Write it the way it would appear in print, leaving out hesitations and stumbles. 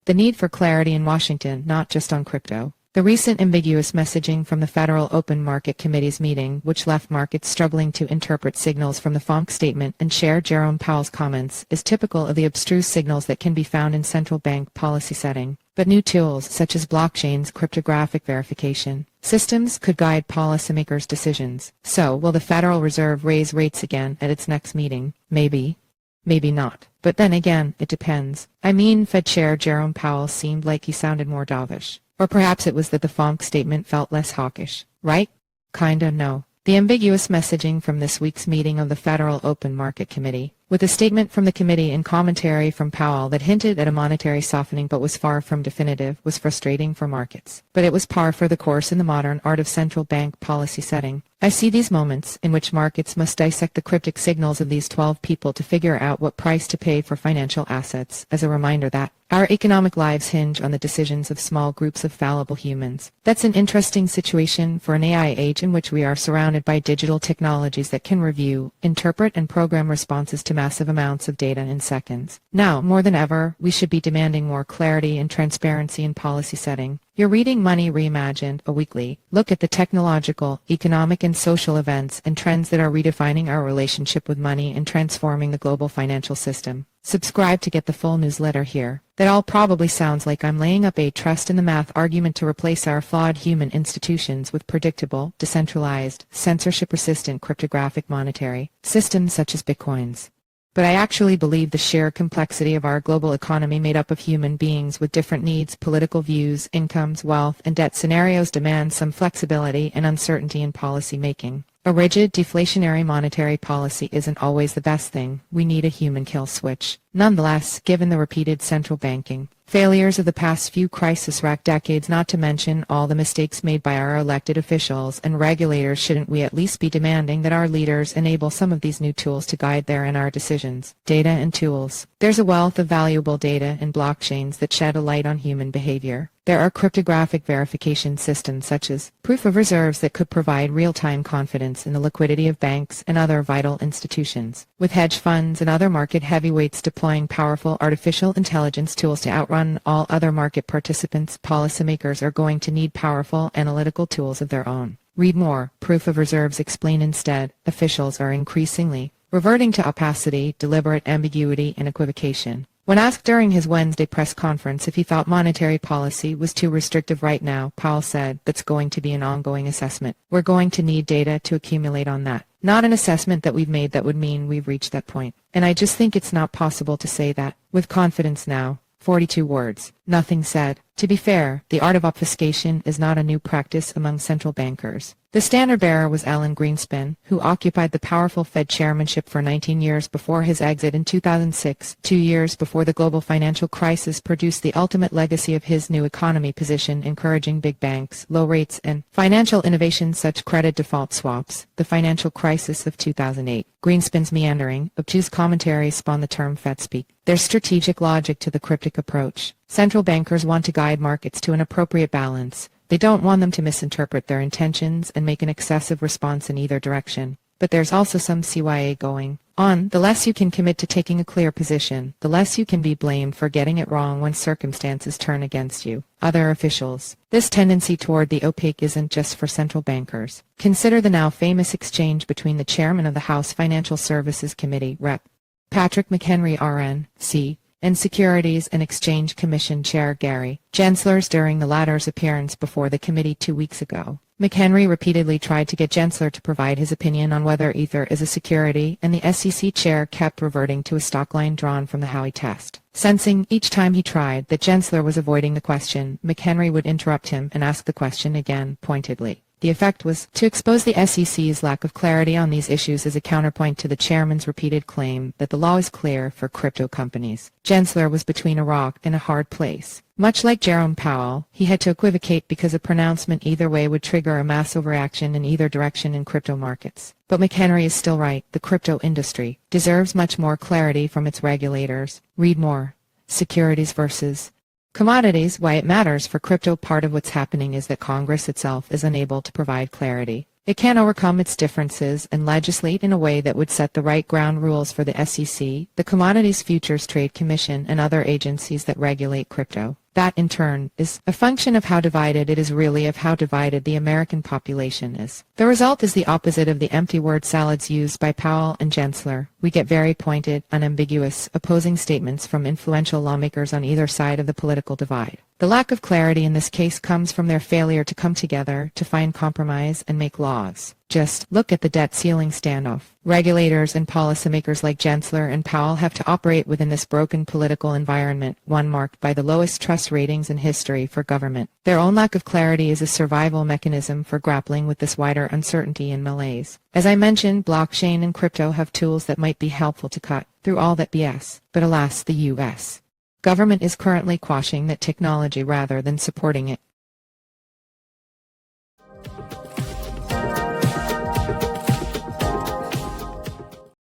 The need for clarity in Washington, not just on crypto. The recent ambiguous messaging from the Federal Open Market Committee's meeting, which left markets struggling to interpret signals from the FOMC statement and Chair Jerome Powell's comments, is typical of the abstruse signals that can be found in central bank policy setting. But new tools, such as blockchain's cryptographic verification systems, could guide policymakers' decisions. So, will the Federal Reserve raise rates again at its next meeting? Maybe. Maybe not. But then again, it depends. I mean, Fed Chair Jerome Powell seemed like he sounded more dovish. Or perhaps it was that the FOMC statement felt less hawkish, right? Kinda no. The ambiguous messaging from this week's meeting of the Federal Open Market Committee, with a statement from the committee and commentary from Powell that hinted at a monetary softening but was far from definitive, was frustrating for markets. But it was par for the course in the modern art of central bank policy setting. I see these moments in which markets must dissect the cryptic signals of these 12 people to figure out what price to pay for financial assets, as a reminder that our economic lives hinge on the decisions of small groups of fallible humans. That's an interesting situation for an AI age in which we are surrounded by digital technologies that can review, interpret, and program responses to massive amounts of data in seconds. Now, more than ever, we should be demanding more clarity and transparency in policy setting. You're reading Money Reimagined, a weekly look at the technological, economic, and social events and trends that are redefining our relationship with money and transforming the global financial system. Subscribe to get the full newsletter here. That all probably sounds like I'm laying up a trust in the math argument to replace our flawed human institutions with predictable, decentralized, censorship-resistant cryptographic monetary systems such as Bitcoins. But I actually believe the sheer complexity of our global economy made up of human beings with different needs, political views, incomes, wealth, and debt scenarios demands some flexibility and uncertainty in policy making. A rigid, deflationary monetary policy isn't always the best thing. We need a human kill switch. Nonetheless, given the repeated central banking failures of the past few crisis-racked decades, not to mention all the mistakes made by our elected officials and regulators, shouldn't we at least be demanding that our leaders enable some of these new tools to guide their and our decisions? Data and tools. There's a wealth of valuable data and blockchains that shed a light on human behavior. There are cryptographic verification systems such as proof of reserves that could provide real-time confidence in the liquidity of banks and other vital institutions. With hedge funds and other market heavyweights deploying powerful artificial intelligence tools to outrun all other market participants, policymakers are going to need powerful analytical tools of their own. Read more. Proof of reserves explain instead. Officials are increasingly reverting to opacity, deliberate ambiguity, and equivocation. When asked during his Wednesday press conference if he thought monetary policy was too restrictive right now, Powell said, "That's going to be an ongoing assessment. We're going to need data to accumulate on that. Not an assessment that we've made that would mean we've reached that point. And I just think it's not possible to say that with confidence now." 42 words. Nothing said. To be fair, the art of obfuscation is not a new practice among central bankers. The standard bearer was Alan Greenspan, who occupied the powerful Fed chairmanship for 19 years before his exit in 2006. 2 years before the global financial crisis produced the ultimate legacy of his new economy position, encouraging big banks, low rates, and financial innovations such credit default swaps. The financial crisis of 2008. Greenspan's meandering, obtuse commentary spawned the term Fed speak. There's strategic logic to the cryptic approach. Central bankers want to guide markets to an appropriate balance. They don't want them to misinterpret their intentions and make an excessive response in either direction. But there's also some CYA going on. The less you can commit to taking a clear position, the less you can be blamed for getting it wrong when circumstances turn against you. Other officials. This tendency toward the opaque isn't just for central bankers. Consider the now famous exchange between the chairman of the House Financial Services Committee, Rep. Patrick McHenry, RN.C., and Securities and Exchange Commission Chair Gary Gensler during the latter's appearance before the committee 2 weeks ago. McHenry repeatedly tried to get Gensler to provide his opinion on whether Ether is a security, and the SEC chair kept reverting to a stock line drawn from the Howey test. Sensing, each time he tried, that Gensler was avoiding the question, McHenry would interrupt him and ask the question again, pointedly. The effect was to expose the SEC's lack of clarity on these issues as a counterpoint to the chairman's repeated claim that the law is clear for crypto companies. Gensler was between a rock and a hard place. Much like Jerome Powell, he had to equivocate because a pronouncement either way would trigger a mass overreaction in either direction in crypto markets. But McHenry is still right. The crypto industry deserves much more clarity from its regulators. Read more. Securities versus commodities. Why it matters for crypto. Part of what's happening is that Congress itself is unable to provide clarity. It can overcome its differences and legislate in a way that would set the right ground rules for the SEC, the Commodities Futures Trade Commission, and other agencies that regulate crypto. That, in turn, is a function of how divided it is really of how divided the American population is. The result is the opposite of the empty word salads used by Powell and Gensler. We get very pointed, unambiguous, opposing statements from influential lawmakers on either side of the political divide. The lack of clarity in this case comes from their failure to come together, to find compromise, and make laws. Just look at the debt ceiling standoff. Regulators and policymakers like Gensler and Powell have to operate within this broken political environment, one marked by the lowest trust ratings in history for government. Their own lack of clarity is a survival mechanism for grappling with this wider uncertainty and malaise. As I mentioned, blockchain and crypto have tools that might be helpful to cut through all that BS. But alas, the U.S. government is currently quashing that technology rather than supporting it.